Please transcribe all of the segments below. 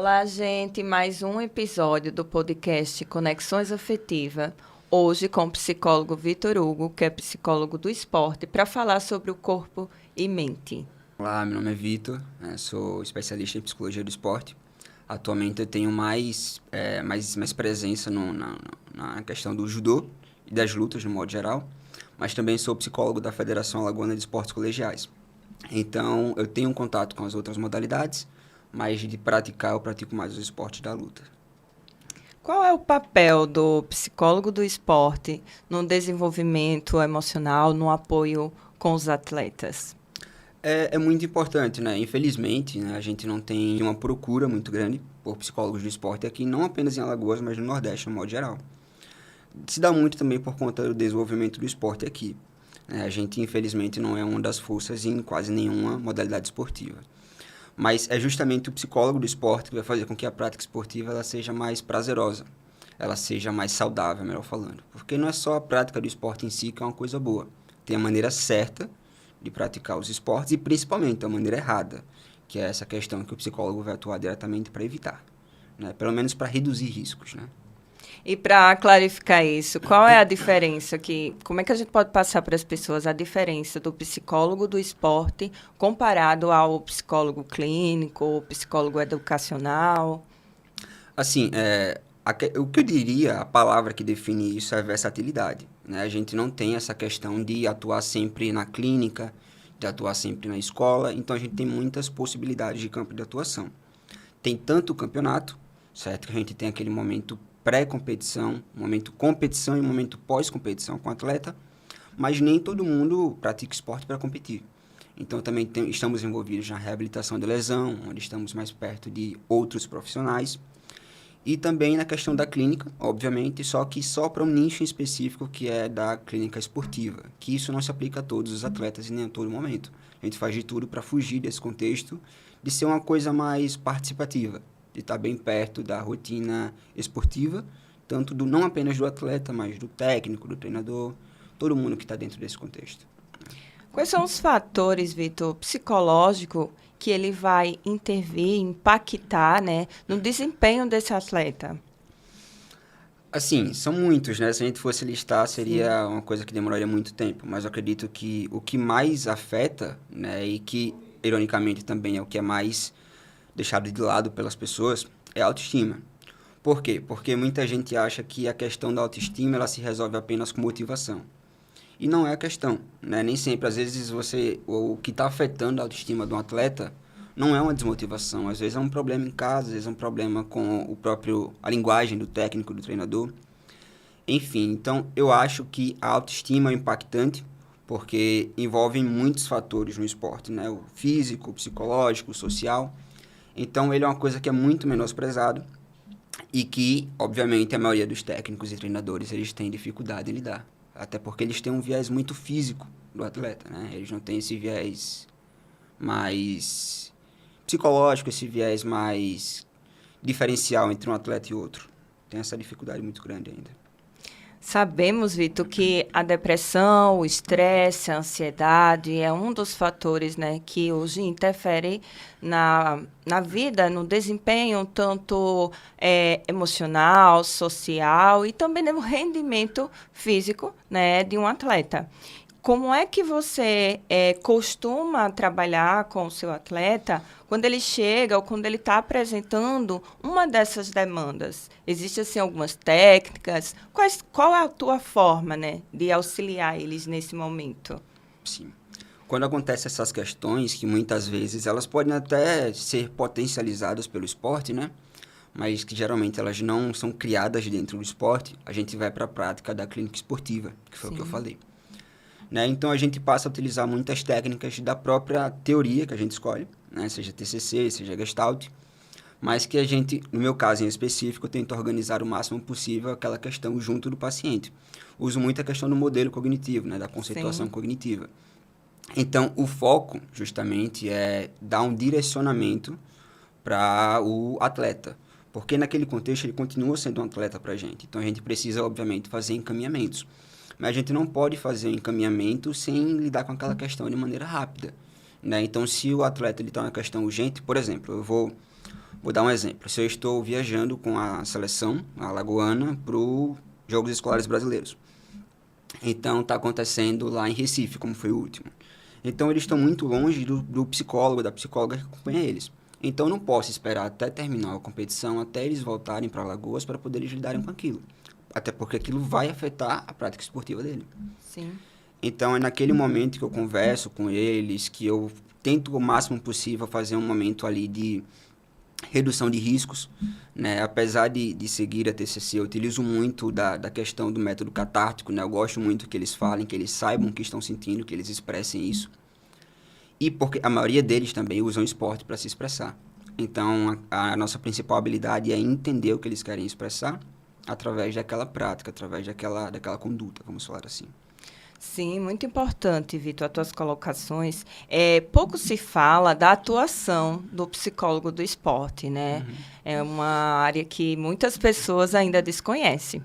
Olá, gente. Mais um episódio do podcast Conexões Afetiva. Hoje com o psicólogo Vitor Hugo, que é psicólogo do esporte, para falar sobre o corpo e mente. Olá, meu nome é Vitor, sou especialista em psicologia do esporte. Atualmente eu tenho mais presença na questão do judô e das lutas, no modo geral, mas também sou psicólogo da Federação Alagoana de Esportes Colegiais. Então, eu tenho um contato com as outras modalidades, mas de praticar, eu pratico mais os esportes da luta. Qual é o papel do psicólogo do esporte no desenvolvimento emocional, no apoio com os atletas? É muito importante, né? Infelizmente, né, a gente não tem uma procura muito grande por psicólogos do esporte aqui, não apenas em Alagoas, mas no Nordeste, no modo geral. Se dá muito também por conta do desenvolvimento do esporte aqui. A gente, infelizmente, não é uma das forças em quase nenhuma modalidade esportiva. Mas é justamente o psicólogo do esporte que vai fazer com que a prática esportiva ela seja mais prazerosa, ela seja mais saudável, melhor falando. Porque não é só a prática do esporte em si que é uma coisa boa. Tem a maneira certa de praticar os esportes e, principalmente, a maneira errada, que é essa questão que o psicólogo vai atuar diretamente para evitar, né? Pelo menos para reduzir riscos, né? E para clarificar isso, qual é a diferença como é que a gente pode passar para as pessoas a diferença do psicólogo do esporte comparado ao psicólogo clínico, ou psicólogo educacional? Assim, o que eu diria, a palavra que define isso é versatilidade, né? A gente não tem essa questão de atuar sempre na clínica, de atuar sempre na escola, então a gente tem muitas possibilidades de campo de atuação. Tem tanto o campeonato, certo? Que a gente tem aquele momento pré-competição, momento competição e momento pós-competição com o atleta, mas nem todo mundo pratica esporte para competir. Então, também estamos envolvidos na reabilitação de lesão, onde estamos mais perto de outros profissionais, e também na questão da clínica, obviamente, só que só para um nicho específico que é da clínica esportiva, que isso não se aplica a todos os atletas e nem a todo momento. A gente faz de tudo para fugir desse contexto, de ser uma coisa mais participativa, de estar bem perto da rotina esportiva, tanto não apenas do atleta, mas do técnico, do treinador, todo mundo que está dentro desse contexto. Quais são os fatores, Vitor, psicológico que ele vai intervir, impactar, né, no desempenho desse atleta? Assim, são muitos, né? Se a gente fosse listar, seria uma coisa que demoraria muito tempo, mas eu acredito que o que mais afeta, né, e que, ironicamente, também é o que é mais deixado de lado pelas pessoas, é a autoestima. Por quê? Porque muita gente acha que a questão da autoestima ela se resolve apenas com motivação. E não é a questão, né? Nem sempre, às vezes, o que está afetando a autoestima de um atleta não é uma desmotivação. Às vezes é um problema em casa, às vezes é um problema com a linguagem do técnico, do treinador. Enfim, então eu acho que a autoestima é impactante, porque envolve muitos fatores no esporte, né? O físico, o psicológico, o social. Então, ele é uma coisa que é muito menosprezado e que, obviamente, a maioria dos técnicos e treinadores, eles têm dificuldade em lidar. Até porque eles têm um viés muito físico do atleta, né? Eles não têm esse viés mais psicológico, esse viés mais diferencial entre um atleta e outro. Tem essa dificuldade muito grande ainda. Sabemos, Vitor, que a depressão, o estresse, a ansiedade é um dos fatores, né, que hoje interfere na vida, no desempenho, tanto emocional, social e também no rendimento físico, né, de um atleta. Como é que você costuma trabalhar com o seu atleta quando ele chega ou quando ele está apresentando uma dessas demandas? Existem, assim, algumas técnicas? Qual é a tua forma, né, de auxiliar eles nesse momento? Sim. Quando acontecem essas questões, que muitas vezes elas podem até ser potencializadas pelo esporte, né? Mas que geralmente elas não são criadas dentro do esporte, a gente vai para a prática da clínica esportiva, que foi o que eu falei. Né? Então, a gente passa a utilizar muitas técnicas da própria teoria que a gente escolhe, né? Seja TCC, seja Gestalt, mas que a gente, no meu caso em específico, tenta organizar o máximo possível aquela questão junto do paciente. Uso muito a questão do modelo cognitivo, né? Da conceituação cognitiva. Então, o foco, justamente, é dar um direcionamento para o atleta, porque naquele contexto ele continua sendo um atleta para a gente. Então, a gente precisa, obviamente, fazer encaminhamentos. Mas a gente não pode fazer um encaminhamento sem lidar com aquela questão de maneira rápida, né? Então, se o atleta está na questão urgente, por exemplo, eu vou Vou dar um exemplo. Se eu estou viajando com a seleção alagoana para os Jogos Escolares Brasileiros. Então, está acontecendo lá em Recife, como foi o último. Então, eles estão muito longe do psicólogo, da psicóloga que acompanha eles. Então, não posso esperar até terminar a competição, até eles voltarem para Alagoas para poder eles lidarem com aquilo. Até porque aquilo vai afetar a prática esportiva dele. Sim. Então, é naquele momento que eu converso com eles, que eu tento o máximo possível fazer um momento ali de redução de riscos, né? Apesar de seguir a TCC, eu utilizo muito da questão do método catártico, né? Eu gosto muito que eles falem, que eles saibam o que estão sentindo, que eles expressem isso. E porque a maioria deles também usam esporte para se expressar. Então, a nossa principal habilidade é entender o que eles querem expressar através daquela prática, através daquela conduta, vamos falar assim. Sim, muito importante, Vitor, as tuas colocações. Pouco se fala da atuação do psicólogo do esporte, né? Uhum. É uma área que muitas pessoas ainda desconhecem.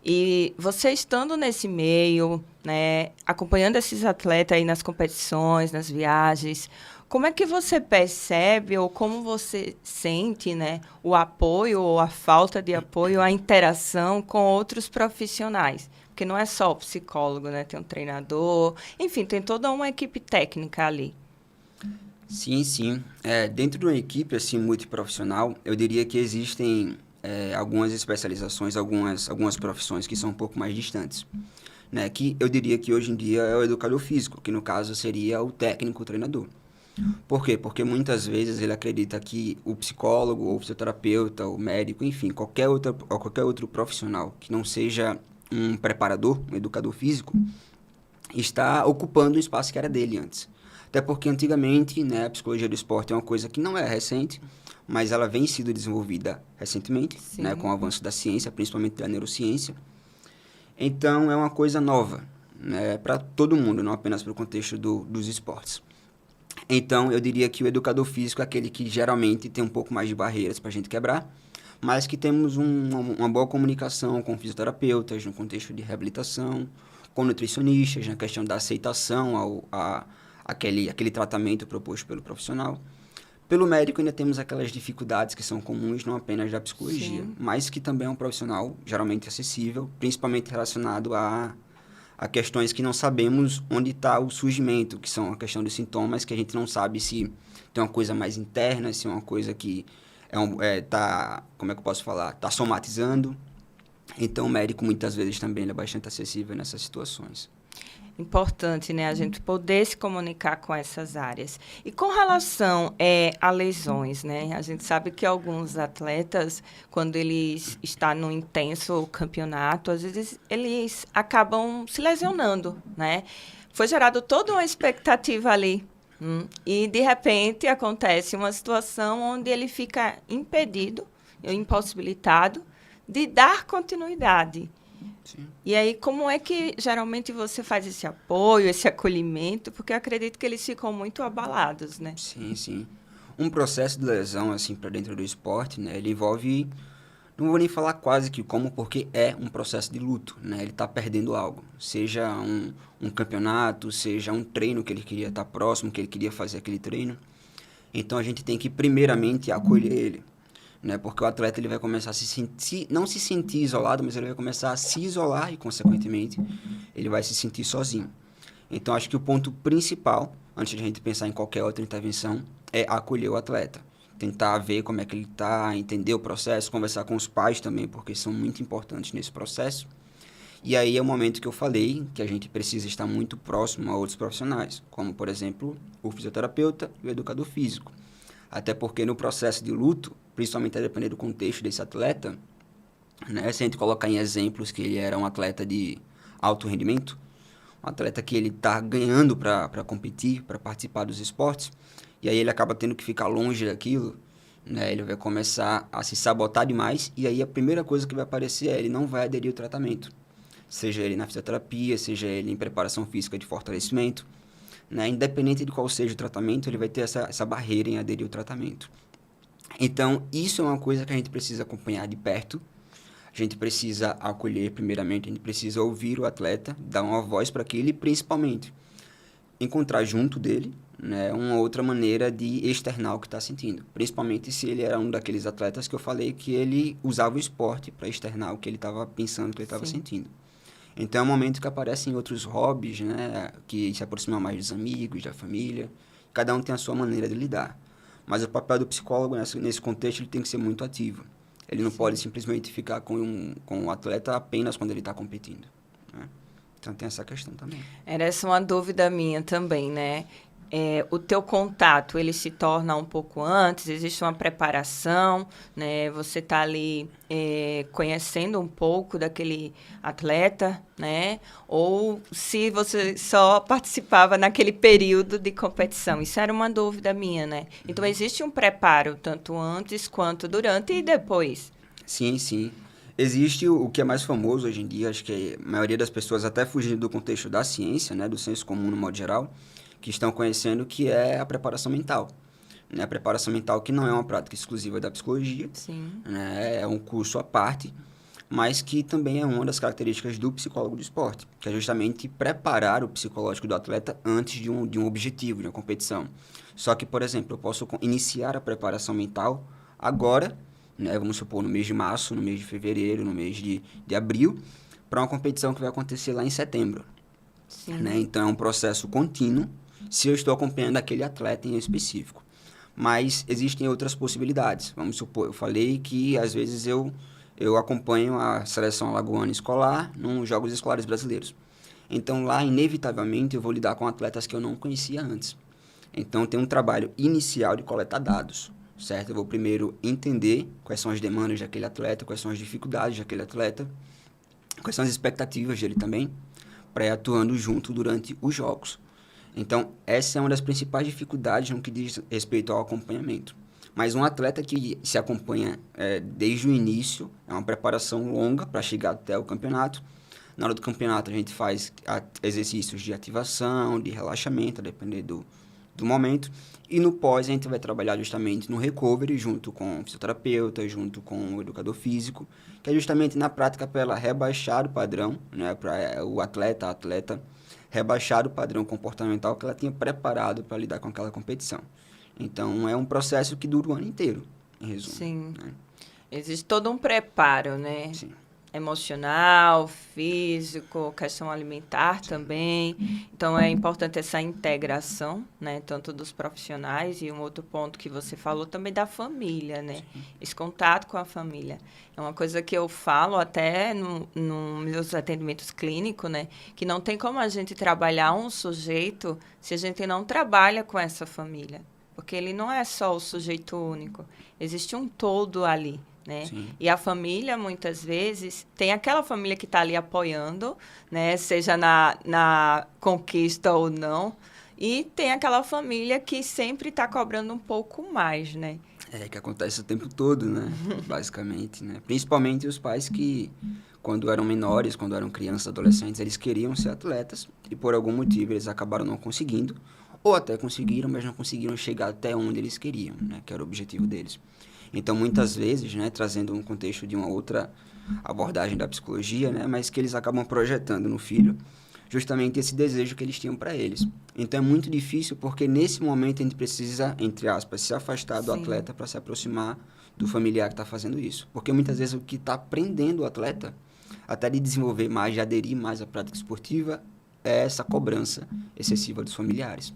E você estando nesse meio, né, acompanhando esses atletas aí nas competições, nas viagens, como é que você percebe ou como você sente, né, o apoio ou a falta de apoio, a interação com outros profissionais? Porque não é só o psicólogo, né? Tem um treinador, enfim, tem toda uma equipe técnica ali. Sim, sim. Dentro de uma equipe assim multiprofissional, eu diria que existem algumas especializações, algumas profissões que são um pouco mais distantes, né? Que eu diria que hoje em dia é o educador físico, que no caso seria o técnico, o treinador. Por quê? Porque muitas vezes ele acredita que o psicólogo, ou o fisioterapeuta, o médico, enfim, qualquer outro profissional que não seja um preparador, um educador físico, está ocupando um espaço que era dele antes. Até porque antigamente, né, a psicologia do esporte é uma coisa que não é recente, mas ela vem sendo desenvolvida recentemente, né, com o avanço da ciência, principalmente da neurociência. Então, é uma coisa nova, né, para todo mundo, não apenas para o contexto dos esportes. Então, eu diria que o educador físico é aquele que geralmente tem um pouco mais de barreiras para a gente quebrar, mas que temos uma boa comunicação com fisioterapeutas no contexto de reabilitação, com nutricionistas na questão da aceitação àquele tratamento proposto pelo profissional. Pelo médico ainda temos aquelas dificuldades que são comuns não apenas da psicologia, Sim. mas que também é um profissional geralmente acessível, principalmente relacionado a questões que não sabemos onde está o surgimento, que são a questão dos sintomas, que a gente não sabe se tem uma coisa mais interna, se é uma coisa que como é que eu posso falar? Está somatizando. Então, o médico muitas vezes também ele é bastante acessível nessas situações. Importante, né, a gente poder se comunicar com essas áreas. E com relação a lesões, né, a gente sabe que alguns atletas, quando eles estão num intenso campeonato, às vezes eles acabam se lesionando, né? Foi gerado toda uma expectativa ali. E, de repente, acontece uma situação onde ele fica impedido, impossibilitado, de dar continuidade. Sim. E aí, como é que geralmente você faz esse apoio, esse acolhimento? Porque eu acredito que eles ficam muito abalados, né? Sim, sim. Um processo de lesão, assim, para dentro do esporte, né, ele envolve, não vou nem falar quase que como, porque é um processo de luto, né? Ele está perdendo algo. Seja um campeonato, seja um treino que ele queria estar próximo, que ele queria fazer aquele treino. Então, a gente tem que, primeiramente, acolher ele, né? Porque o atleta ele vai começar a se sentir, não se sentir isolado, mas ele vai começar a se isolar e, consequentemente, ele vai se sentir sozinho. Então, acho que o ponto principal, antes de a gente pensar em qualquer outra intervenção, é acolher o atleta. Tentar ver como é que ele está, entender o processo, conversar com os pais também, porque são muito importantes nesse processo. E aí é o momento que eu falei que a gente precisa estar muito próximo a outros profissionais, como, por exemplo, o fisioterapeuta e o educador físico. Até porque no processo de luto, principalmente a depender do contexto desse atleta, né, se a gente colocar em exemplos que ele era um atleta de alto rendimento, um atleta que ele está ganhando para competir, para participar dos esportes, e aí ele acaba tendo que ficar longe daquilo, né, ele vai começar a se sabotar demais, e aí a primeira coisa que vai aparecer é ele não vai aderir ao tratamento, seja ele na fisioterapia, seja ele em preparação física de fortalecimento, né, independente de qual seja o tratamento, ele vai ter essa barreira em aderir ao tratamento. Então, isso é uma coisa que a gente precisa acompanhar de perto. A gente precisa acolher, primeiramente, a gente precisa ouvir o atleta, dar uma voz para aquilo e, principalmente, encontrar junto dele, né, uma outra maneira de externar o que está sentindo. Principalmente se ele era um daqueles atletas que eu falei que ele usava o esporte para externar o que ele estava pensando, o que ele estava sentindo. Então, é um momento que aparecem outros hobbies, né, que se aproximam mais dos amigos, da família. Cada um tem a sua maneira de lidar. Mas o papel do psicólogo nesse contexto ele tem que ser muito ativo. Ele não pode simplesmente ficar com o atleta apenas quando ele está competindo, né? Então, tem essa questão também. Era essa uma dúvida minha também, né? O teu contato, ele se torna um pouco antes? Existe uma preparação, né? Você está ali conhecendo um pouco daquele atleta, né? Ou se você só participava naquele período de competição? Isso era uma dúvida minha, né? Então, existe um preparo, tanto antes quanto durante e depois? Sim, sim. Existe o que é mais famoso hoje em dia, acho que a maioria das pessoas, até fugindo do contexto da ciência, né, do senso comum no modo geral, que estão conhecendo, que é a preparação mental. Né? A preparação mental que não é uma prática exclusiva da psicologia, né? É um curso à parte, mas que também é uma das características do psicólogo do esporte, que é justamente preparar o psicológico do atleta antes de um objetivo, de uma competição. Só que, por exemplo, eu posso iniciar a preparação mental agora, né? Vamos supor, no mês de março, no mês de fevereiro, no mês de abril, para uma competição que vai acontecer lá em setembro. Né? Então, é um processo contínuo, se eu estou acompanhando aquele atleta em específico. Mas existem outras possibilidades. Vamos supor, eu falei que às vezes eu acompanho a seleção alagoana escolar nos Jogos Escolares Brasileiros. Então, lá, inevitavelmente, eu vou lidar com atletas que eu não conhecia antes. Então, tem um trabalho inicial de coletar dados, certo? Eu vou primeiro entender quais são as demandas daquele atleta, quais são as dificuldades daquele atleta, quais são as expectativas dele também, para ir atuando junto durante os jogos. Então, essa é uma das principais dificuldades no que diz respeito ao acompanhamento. Mas um atleta que se acompanha desde o início, é uma preparação longa para chegar até o campeonato. Na hora do campeonato, a gente faz exercícios de ativação, de relaxamento, a depender do momento. E no pós, a gente vai trabalhar justamente no recovery, junto com o fisioterapeuta, junto com o educador físico, que é justamente na prática para ela rebaixar o padrão, né, para o atleta, a atleta, rebaixar o padrão comportamental que ela tinha preparado para lidar com aquela competição. Então, é um processo que dura o ano inteiro, em resumo. Sim. Né? Existe todo um preparo, né? Sim. Emocional, físico, questão alimentar também. Então, é importante essa integração, né? Tanto dos profissionais e um outro ponto que você falou também da família, né? Sim. Esse contato com a família. É uma coisa que eu falo até nos meus atendimentos clínicos, né? Que não tem como a gente trabalhar um sujeito se a gente não trabalha com essa família. Porque ele não é só o sujeito único. Existe um todo ali, né? Sim. E a família, muitas vezes, tem aquela família que está ali apoiando, né? Seja na conquista ou não. E tem aquela família que sempre está cobrando um pouco mais, né? É, que acontece o tempo todo, né? Basicamente, né? Principalmente os pais que, quando eram menores, quando eram crianças, adolescentes, eles queriam ser atletas e, por algum motivo, eles acabaram não conseguindo. Ou até conseguiram, mas não conseguiram chegar até onde eles queriam, né? Que era o objetivo deles. Então, muitas vezes, né? Trazendo um contexto de uma outra abordagem da psicologia, né? Mas que eles acabam projetando no filho justamente esse desejo que eles tinham para eles. Então, é muito difícil porque, nesse momento, a gente precisa, entre aspas, se afastar do atleta para se aproximar do familiar que está fazendo isso. Porque, muitas vezes, o que está prendendo o atleta, até de desenvolver mais, de aderir mais à prática esportiva, é essa cobrança excessiva dos familiares.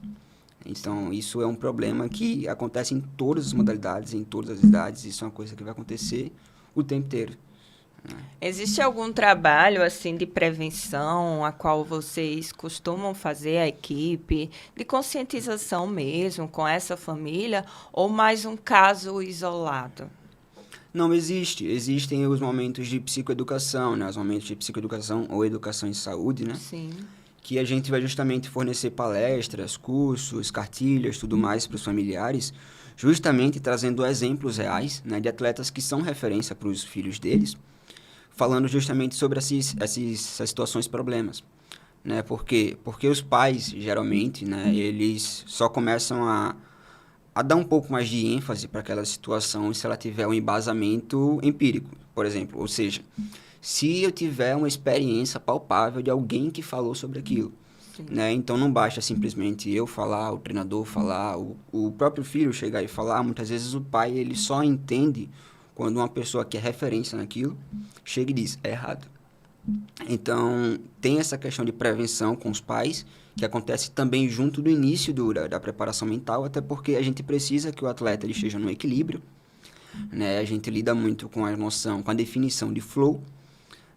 Então, isso é um problema que acontece em todas as modalidades, em todas as idades. Isso é uma coisa que vai acontecer o tempo inteiro. Existe algum trabalho assim de prevenção a qual vocês costumam fazer a equipe, de conscientização mesmo com essa família, ou mais um caso isolado? Não existe. Existem os momentos de psicoeducação, né? Os momentos de psicoeducação ou educação em saúde, né? Sim. Que a gente vai justamente fornecer palestras, cursos, cartilhas, tudo mais para os familiares, justamente trazendo exemplos reais, né, de atletas que são referência para os filhos deles, falando justamente sobre essas situações problemas. Né? Por quê? Porque os pais, geralmente, né, eles só começam a dar um pouco mais de ênfase para aquela situação se ela tiver um embasamento empírico, por exemplo. Ou seja, se eu tiver uma experiência palpável de alguém que falou sobre aquilo. né? Então, não basta simplesmente eu falar, o treinador falar, o próprio filho chegar e falar. Muitas vezes o pai, ele só entende quando uma pessoa que é referência naquilo chega e diz, é errado. Então, tem essa questão de prevenção com os pais, que acontece também junto do início da preparação mental, até porque a gente precisa que o atleta ele esteja no equilíbrio, né? A gente lida muito com a noção, com a definição de flow,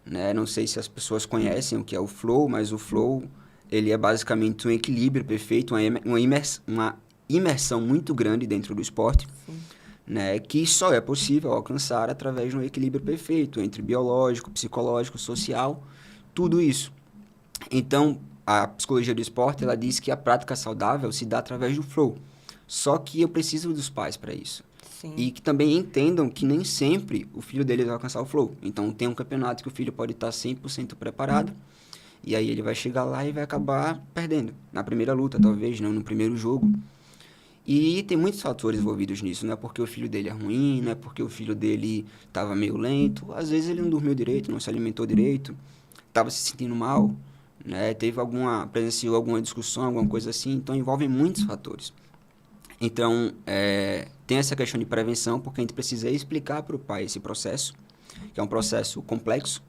né? Não sei se as pessoas conhecem o que é o flow, mas o flow, ele é basicamente um equilíbrio perfeito, uma imersão muito grande dentro do esporte, né? Que só é possível alcançar através de um equilíbrio perfeito entre biológico, psicológico, social, tudo isso. Então, a psicologia do esporte, ela diz que a prática saudável se dá através do flow. Só que eu preciso dos pais para isso. Sim. E que também entendam que nem sempre o filho deles vai alcançar o flow. Então, tem um campeonato que o filho pode estar 100% preparado, e aí ele vai chegar lá e vai acabar perdendo. Na primeira luta, talvez, não no primeiro jogo. E tem muitos fatores envolvidos nisso. Não é porque o filho dele é ruim, não é porque o filho dele estava meio lento. Às vezes ele não dormiu direito, não se alimentou direito, estava se sentindo mal, né? Presenciou alguma discussão, alguma coisa assim. Então, envolvem muitos fatores. Então, tem essa questão de prevenção, porque a gente precisa explicar para o pai esse processo, que é um processo complexo,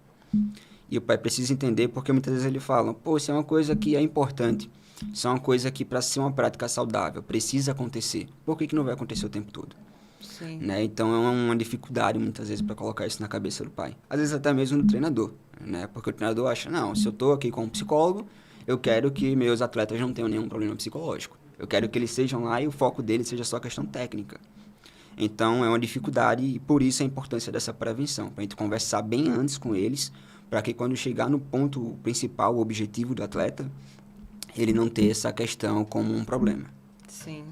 e o pai precisa entender, porque muitas vezes ele fala, pô, isso é uma coisa que é importante, isso é uma coisa que, para ser uma prática saudável, precisa acontecer. Por que não vai acontecer o tempo todo? Sim. Né? Então, é uma dificuldade, muitas vezes, para colocar isso na cabeça do pai. Às vezes, até mesmo no treinador, né? Porque o treinador acha, não, se eu estou aqui como psicólogo, eu quero que meus atletas não tenham nenhum problema psicológico. Eu quero que eles estejam lá e o foco deles seja só questão técnica. Então, é uma dificuldade e por isso a importância dessa prevenção, para a gente conversar bem antes com eles, para que quando chegar no ponto principal, o objetivo do atleta, ele não ter essa questão como um problema. Sim.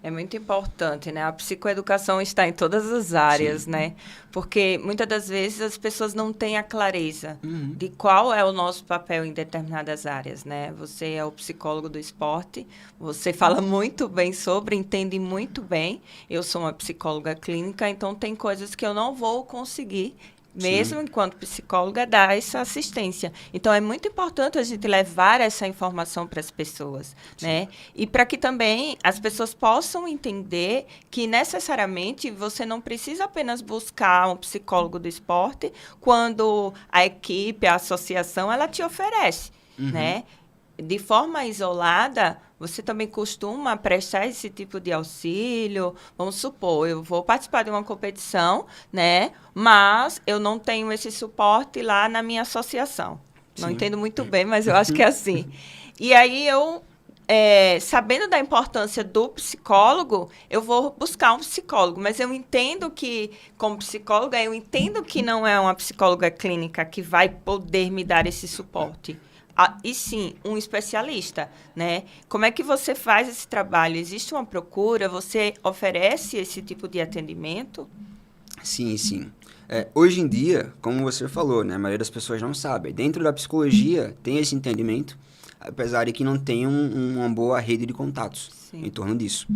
É muito importante, né? A psicoeducação está em todas as áreas, Sim. né? Porque muitas das vezes as pessoas não têm a clareza de qual é o nosso papel em determinadas áreas, né? Você é o psicólogo do esporte, você fala muito bem sobre, entende muito bem. Eu sou uma psicóloga clínica, então tem coisas que eu não vou conseguir mesmo Sim. enquanto psicóloga, dar essa assistência. Então, é muito importante a gente levar essa informação para as pessoas, né? E para que também as pessoas possam entender que, necessariamente, você não precisa apenas buscar um psicólogo do esporte quando a equipe, a associação, ela te oferece, né? De forma isolada, você também costuma prestar esse tipo de auxílio? Vamos supor, eu vou participar de uma competição, né? Mas eu não tenho esse suporte lá na minha associação. Não entendo muito bem, mas eu acho que é assim. E aí eu, sabendo da importância do psicólogo, eu vou buscar um psicólogo. Mas eu entendo que, como psicóloga, eu entendo que não é uma psicóloga clínica que vai poder me dar esse suporte. E sim, um especialista, né? Como é que você faz esse trabalho? Existe uma procura? Você oferece esse tipo de atendimento? Sim, sim. Hoje em dia, como você falou, né, a maioria das pessoas não sabe. Dentro da psicologia tem esse entendimento, apesar de que não tem uma boa rede de contatos em torno disso.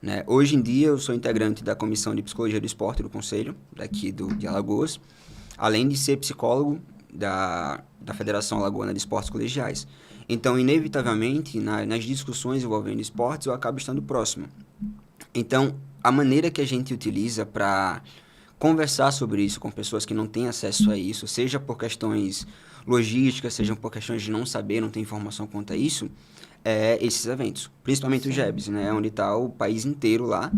Né? Hoje em dia, eu sou integrante da Comissão de Psicologia do Esporte do Conselho, daqui de Alagoas, além de ser psicólogo da Federação Alagoana de Esportes Colegiais. Então, inevitavelmente, nas discussões envolvendo esportes, eu acabo estando próximo. Então, a maneira que a gente utiliza para conversar sobre isso com pessoas que não têm acesso a isso, seja por questões logísticas, seja por questões de não saber, não ter informação quanto a isso, esses eventos. Principalmente os JEBs, né? Onde está o país inteiro lá,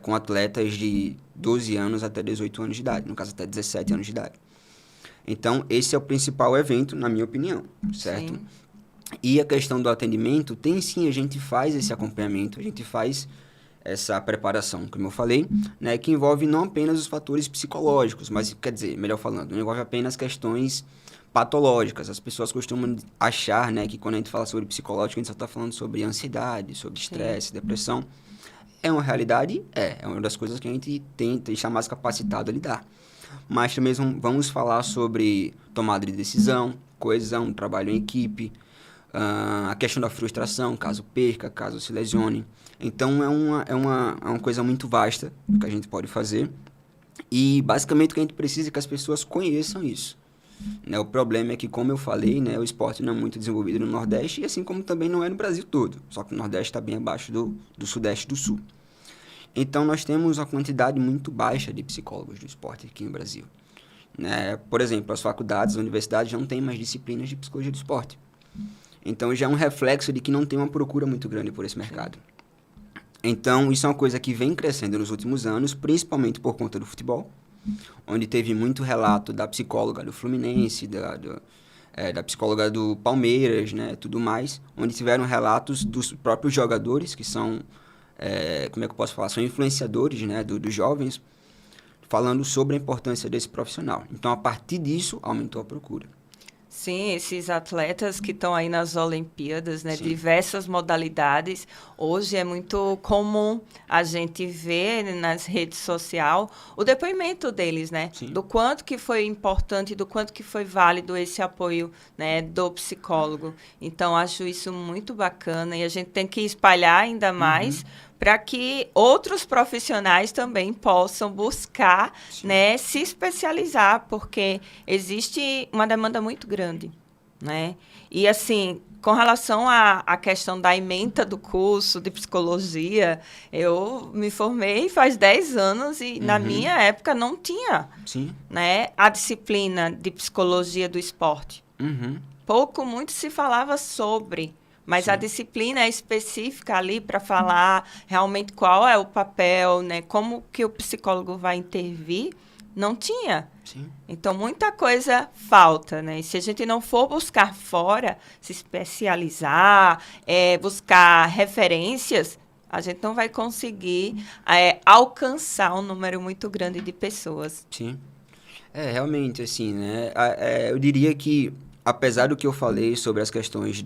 com atletas de 12 anos até 18 anos de idade, no caso até 17 anos de idade. Então, esse é o principal evento, na minha opinião, certo? Sim. E a questão do atendimento, tem sim, a gente faz esse acompanhamento, a gente faz essa preparação, como eu falei, né, que envolve não apenas os fatores psicológicos, mas, quer dizer, melhor falando, não envolve apenas questões patológicas. As pessoas costumam achar, né, que quando a gente fala sobre psicológico, a gente só está falando sobre ansiedade, sobre estresse, depressão. É uma realidade? É uma das coisas que a gente tem que estar mais capacitado a lidar. Mas também vamos falar sobre tomada de decisão, coesão, trabalho em equipe, a questão da frustração, caso perca, caso se lesione. Então, é uma coisa muito vasta que a gente pode fazer. E, basicamente, o que a gente precisa é que as pessoas conheçam isso. Né? O problema é que, como eu falei, né, o esporte não é muito desenvolvido no Nordeste, e assim como também não é no Brasil todo. Só que o Nordeste está bem abaixo do Sudeste e do Sul. Então, nós temos uma quantidade muito baixa de psicólogos do esporte aqui no Brasil. Né? Por exemplo, as faculdades, as universidades não têm mais disciplinas de psicologia do esporte. Então, já é um reflexo de que não tem uma procura muito grande por esse mercado. Então, isso é uma coisa que vem crescendo nos últimos anos, principalmente por conta do futebol, onde teve muito relato da psicóloga do Fluminense, da psicóloga do Palmeiras, né, tudo mais, onde tiveram relatos dos próprios jogadores, que são, como é que eu posso falar, são influenciadores, né, dos jovens, falando sobre a importância desse profissional. Então, a partir disso, aumentou a procura. Sim, esses atletas que estão aí nas Olimpíadas, né, Sim. diversas modalidades. Hoje é muito comum a gente ver nas redes sociais o depoimento deles, né, Sim. do quanto que foi importante, do quanto que foi válido esse apoio, né, do psicólogo. Então, acho isso muito bacana e a gente tem que espalhar ainda mais para que outros profissionais também possam buscar, né, se especializar, porque existe uma demanda muito grande, né? E, assim, com relação à questão da ementa do curso de psicologia, eu me formei faz 10 anos e, na minha época, não tinha, né, a disciplina de psicologia do esporte. Muito se falava sobre... Mas a disciplina é específica ali para falar realmente qual é o papel, né? Como que o psicólogo vai intervir, não tinha. Sim. Então, muita coisa falta, né? E se a gente não for buscar fora, se especializar, buscar referências, a gente não vai conseguir alcançar um número muito grande de pessoas. Sim. Realmente, assim, né? Eu diria que apesar do que eu falei sobre as questões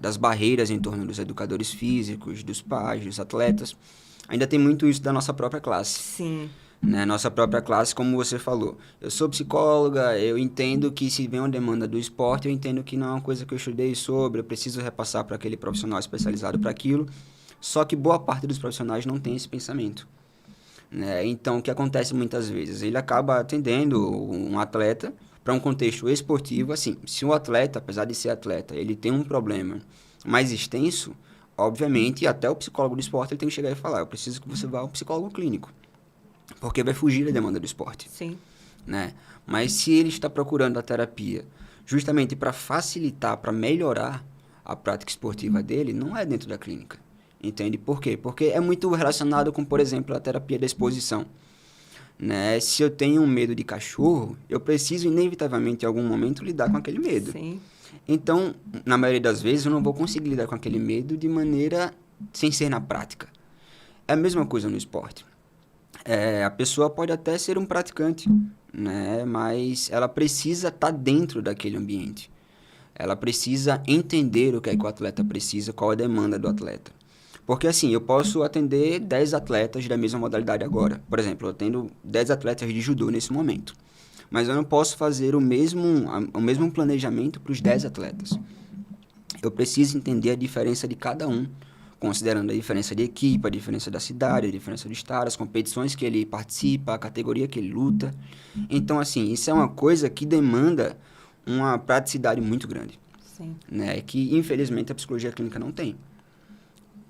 das barreiras em torno dos educadores físicos, dos pais, dos atletas, ainda tem muito isso da nossa própria classe. Sim. Né? Nossa própria classe, como você falou. Eu sou psicóloga, eu entendo que se vem uma demanda do esporte, eu entendo que não é uma coisa que eu estudei sobre, eu preciso repassar para aquele profissional especializado para aquilo, só que boa parte dos profissionais não tem esse pensamento. Né? Então, o que acontece muitas vezes? Ele acaba atendendo um atleta para um contexto esportivo, assim, se o atleta, apesar de ser atleta, ele tem um problema mais extenso, obviamente, até o psicólogo do esporte ele tem que chegar e falar, eu preciso que você vá ao psicólogo clínico, porque vai fugir da demanda do esporte. Sim. Né? Mas se ele está procurando a terapia justamente para facilitar, para melhorar a prática esportiva dele, não é dentro da clínica. Entende? Por quê? Porque é muito relacionado com, por exemplo, a terapia da exposição. Né? Se eu tenho um medo de cachorro, eu preciso inevitavelmente em algum momento lidar com aquele medo. Sim. Então, na maioria das vezes, eu não vou conseguir lidar com aquele medo de maneira sem ser na prática. É a mesma coisa no esporte. A pessoa pode até ser um praticante, né? Mas ela precisa estar dentro daquele ambiente. Ela precisa entender o que é que o atleta precisa, qual é a demanda do atleta. Porque, assim, eu posso atender 10 atletas da mesma modalidade agora. Por exemplo, eu atendo 10 atletas de judô nesse momento. Mas eu não posso fazer o mesmo planejamento para os 10 atletas. Eu preciso entender a diferença de cada um, considerando a diferença de equipe, a diferença da cidade, a diferença do estado, as competições que ele participa, a categoria que ele luta. Então, assim, isso é uma coisa que demanda uma praticidade muito grande. Sim. Né? Que, infelizmente, a psicologia clínica não tem.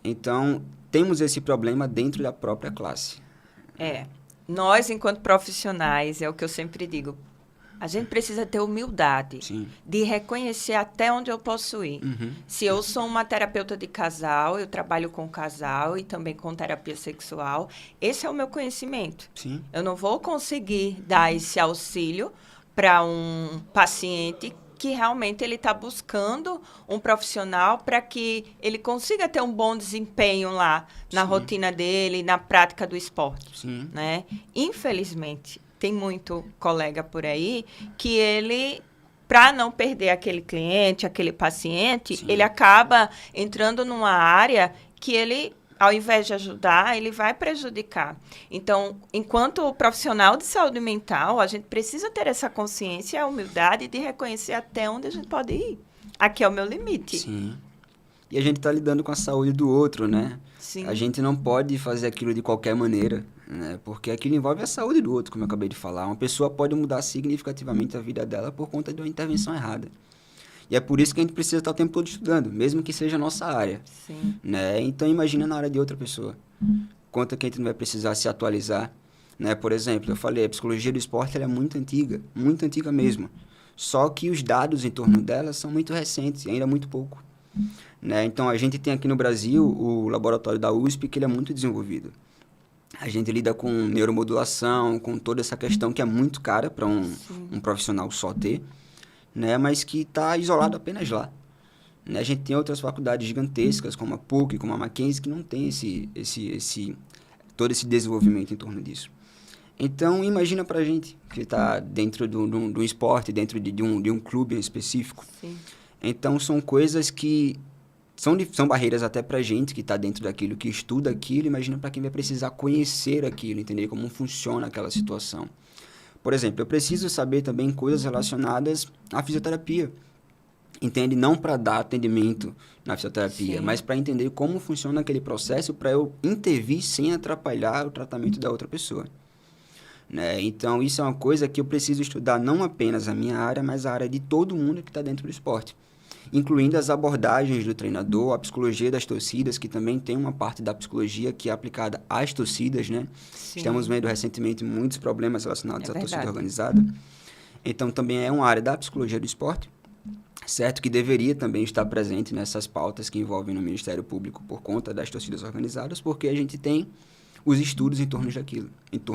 Então, temos esse problema dentro da própria classe. Nós, enquanto profissionais, é o que eu sempre digo, a gente precisa ter humildade. Sim. De reconhecer até onde eu posso ir. Se eu sou uma terapeuta de casal, eu trabalho com casal e também com terapia sexual, esse é o meu conhecimento. Sim. Eu não vou conseguir dar esse auxílio para um paciente que realmente ele está buscando um profissional para que ele consiga ter um bom desempenho lá na rotina dele, na prática do esporte. Sim. Né? Infelizmente, tem muito colega por aí que ele, para não perder aquele cliente, aquele paciente, ele acaba entrando numa área que ele, ao invés de ajudar, ele vai prejudicar. Então, enquanto profissional de saúde mental, a gente precisa ter essa consciência e a humildade de reconhecer até onde a gente pode ir. Aqui é o meu limite. Sim. E a gente está lidando com a saúde do outro, né? Sim. A gente não pode fazer aquilo de qualquer maneira, né? Porque aquilo envolve a saúde do outro, como eu acabei de falar. Uma pessoa pode mudar significativamente a vida dela por conta de uma intervenção errada. E é por isso que a gente precisa estar o tempo todo estudando, mesmo que seja a nossa área. Sim. Né? Então, imagina na área de outra pessoa. Quanto que a gente não vai precisar se atualizar. Né? Por exemplo, eu falei, a psicologia do esporte ela é muito antiga mesmo. Só que os dados em torno dela são muito recentes, e ainda muito pouco. Né? Então, a gente tem aqui no Brasil o laboratório da USP, que ele é muito desenvolvido. A gente lida com neuromodulação, com toda essa questão que é muito cara para um profissional só ter, né? Mas que está isolado apenas lá. Né? A gente tem outras faculdades gigantescas, como a PUC, como a Mackenzie, que não tem todo esse desenvolvimento em torno disso. Então, imagina para a gente que está dentro do esporte, dentro de um clube específico. Sim. Então, são coisas que são barreiras até para a gente que está dentro daquilo, que estuda aquilo. Imagina para quem vai precisar conhecer aquilo, entender como funciona aquela situação. Por exemplo, eu preciso saber também coisas relacionadas à fisioterapia. Entende? Não para dar atendimento na fisioterapia, mas para entender como funciona aquele processo para eu intervir sem atrapalhar o tratamento da outra pessoa. Né? Então, isso é uma coisa que eu preciso estudar não apenas a minha área, mas a área de todo mundo que está dentro do esporte. Incluindo as abordagens do treinador, a psicologia das torcidas, que também tem uma parte da psicologia que é aplicada às torcidas, né? Sim. Estamos vendo recentemente muitos problemas relacionados à torcida organizada. Então, também é uma área da psicologia do esporte, certo? Que deveria também estar presente nessas pautas que envolvem no Ministério Público por conta das torcidas organizadas, porque a gente tem os estudos em torno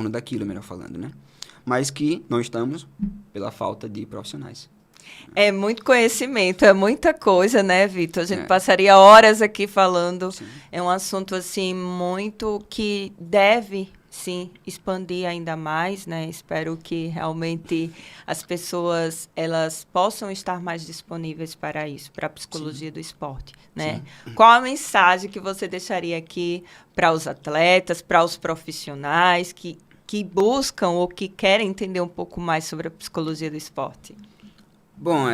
daquilo, melhor falando, né? Mas que não estamos pela falta de profissionais. É muito conhecimento, é muita coisa, né, Vitor? A gente passaria horas aqui falando. Sim. É um assunto, assim, muito que deve, sim, expandir ainda mais, né? Espero que realmente as pessoas, elas possam estar mais disponíveis para isso, para a psicologia do esporte, né? Sim. Qual a mensagem que você deixaria aqui para os atletas, para os profissionais que buscam ou que querem entender um pouco mais sobre a psicologia do esporte? Bom,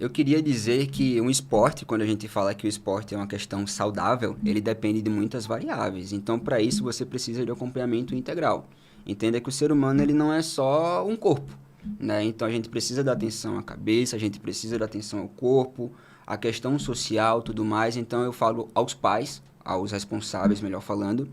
eu queria dizer que um esporte, quando a gente fala que o esporte é uma questão saudável, ele depende de muitas variáveis. Então, para isso, você precisa de acompanhamento integral. Entenda que o ser humano ele não é só um corpo, né? Então, a gente precisa dar atenção à cabeça, a gente precisa dar atenção ao corpo, à questão social, tudo mais. Então, eu falo aos pais, aos responsáveis, melhor falando,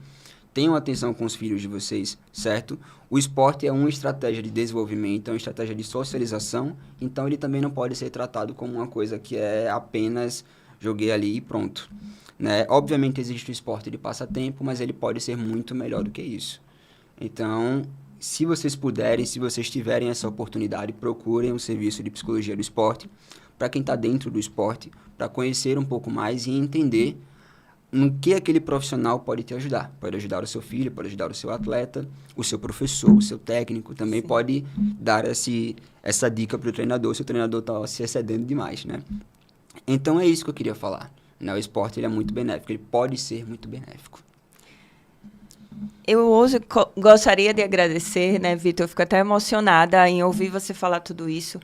tenham atenção com os filhos de vocês, certo? O esporte é uma estratégia de desenvolvimento, é uma estratégia de socialização, então ele também não pode ser tratado como uma coisa que é apenas joguei ali e pronto. Né? Obviamente existe o esporte de passatempo, mas ele pode ser muito melhor do que isso. Então, se vocês puderem, se vocês tiverem essa oportunidade, procurem um serviço de psicologia do esporte, para quem está dentro do esporte, para conhecer um pouco mais e entender no que aquele profissional pode te ajudar. Pode ajudar o seu filho, pode ajudar o seu atleta, o seu professor, o seu técnico. Também Sim. pode dar essa dica para o treinador, se o treinador está se excedendo demais, né? Então, é isso que eu queria falar. Né? O esporte ele é muito benéfico, ele pode ser muito benéfico. Eu hoje gostaria de agradecer, né, Vitor? Eu fico até emocionada em ouvir você falar tudo isso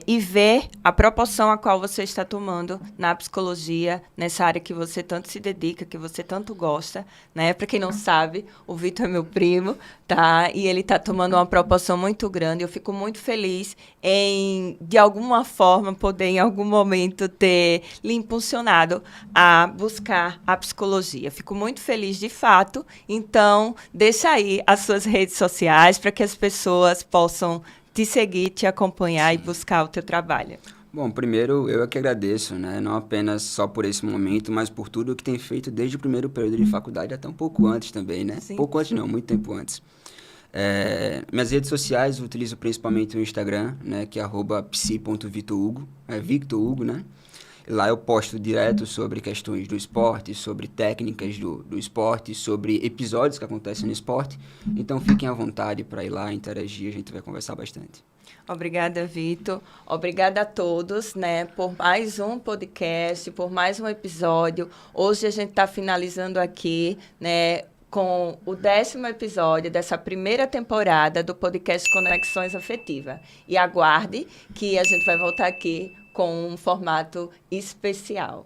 e ver a proporção a qual você está tomando na psicologia, nessa área que você tanto se dedica, que você tanto gosta, né? Para quem não sabe, o Vitor é meu primo, tá? E ele está tomando uma proporção muito grande. Eu fico muito feliz em, de alguma forma, poder em algum momento ter lhe impulsionado a buscar a psicologia. Fico muito feliz de fato. Então, deixa aí as suas redes sociais para que as pessoas possam te seguir, te acompanhar Sim. e buscar o teu trabalho. Bom, primeiro eu é que agradeço, né? Não apenas só por esse momento, mas por tudo que tem feito desde o primeiro período de faculdade, até um pouco antes também, né? Sim. Pouco antes não, muito tempo antes. Minhas redes sociais eu utilizo principalmente o Instagram, né? Que é @psi.victorhugo, Victor Hugo, né? Lá eu posto direto sobre questões do esporte, sobre técnicas do esporte, sobre episódios que acontecem no esporte. Então, fiquem à vontade para ir lá interagir, a gente vai conversar bastante. Obrigada, Vitor. Obrigada a todos, né, por mais um podcast, por mais um episódio. Hoje a gente está finalizando aqui, né, com o 10º episódio dessa primeira temporada do podcast Conexões Afetivas. E aguarde que a gente vai voltar aqui com um formato especial.